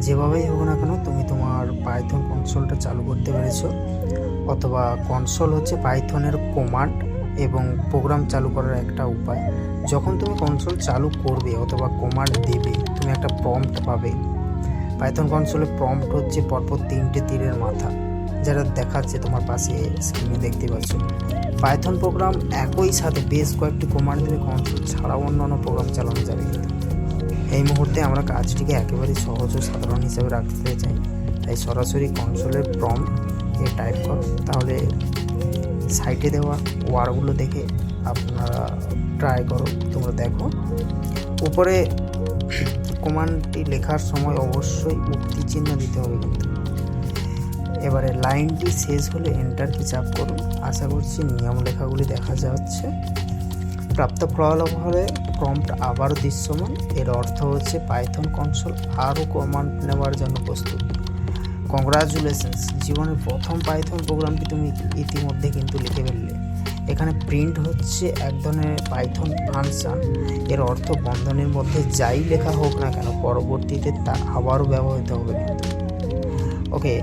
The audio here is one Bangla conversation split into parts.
যেভাবেই হোক না কেন তুমি তোমার পাইথন কনসোলটা চালু করতে পেরেছো, অথবা কনসোল হচ্ছে পাইথনের কমান্ড এবং প্রোগ্রাম চালু করার একটা উপায়। যখন তুমি কনসোল চালু করবে অথবা কমান্ড দেবে, তুমি একটা প্রম্পট পাবে। পাইথন কনসোলে প্রম্পট হচ্ছে পরপর 3টে তীরের মাথা, যেটা দেখাচ্ছে তোমার পাশে স্ক্রিনে দেখতে পাচ্ছ। পাইথন প্রোগ্রাম একই সাথে বেশ কয়েকটি কমান্ড দিলে কনসোল ছাড়াও অন্যান্য প্রোগ্রাম চালানো যাবে। কিন্তু এই মুহূর্তে আমরা কাজটিকে একেবারেই সহজ ও সাধারণ হিসাবে রাখতে চাই, তাই সরাসরি কনসোলের প্রম্পট টাইপ করো। তাহলে সাইটে দেওয়া ওয়ার্ডগুলো দেখে আপনারা ট্রাই করো। তোমরা দেখো উপরে কমান্ডটি লেখার সময় অবশ্যই উক্তি চিহ্ন দিতে হবে। কিন্তু এবারে লাইনটি শেষ হলে এন্টার কি চাপ করুন। আশা করছি নিয়ম লেখাগুলি দেখা যাচ্ছে। প্রাপ্ত ফলাফলে প্রম্পট আবারও দৃশ্যমান। এর অর্থ হচ্ছে পাইথন কনসোল আরও কমান্ড নেওয়ার জন্য প্রস্তুত। কংগ্রাচুলেশনস, জীবনের প্রথম পাইথন প্রোগ্রামটি তুমি ইতিমধ্যে কিন্তু লিখে ফেললে। এখানে প্রিন্ট হচ্ছে এক ধরনের পাইথন ফাংশন। এর অর্থ বন্ধনীর মধ্যে যাই লেখা হোক না কেন পরবর্তীতে তা আবারও ব্যবহৃত হবে কিন্তু। ওকে,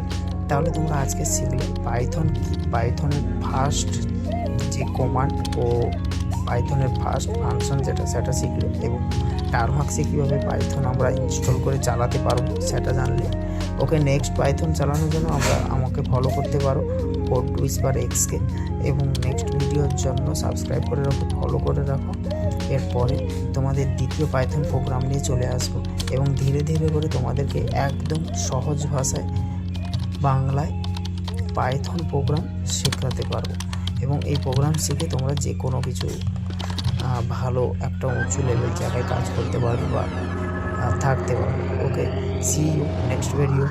তাহলে তোমরা আজকে শিখলে পাইথন কি, পাইথনের ফার্স্ট যে কমান্ড ও পাইথনের ফার্স্ট ফাংশন সেটা শিখলে, এবং টারমাক্সে কীভাবে পাইথন আমরা ইনস্টল করে চালাতে পারবো সেটা জানলে। ওকে, নেক্সট পাইথন চালানোর জন্য আমাকে ফলো করতে পারো CodeWhisperx-কে, এবং নেক্সট ভিডিওর জন্য সাবস্ক্রাইব করে রাখো, ফলো করে রাখো। এরপরে তোমাদের দ্বিতীয় পাইথন প্রোগ্রাম নিয়ে চলে আসবো, এবং ধীরে ধীরে করে তোমাদেরকে একদম সহজ ভাষায় বাংলায় পাইথন প্রোগ্রাম শেখাতে পারবো। এবং এই প্রোগ্রাম শিখে তোমরা যে কোনো কিছু ভালো একটা উঁচু লেভেল জায়গায় কাজ করতে পারবে বা থাকতে পারবে। ওকে, সি ইউ নেক্সট ভিডিও।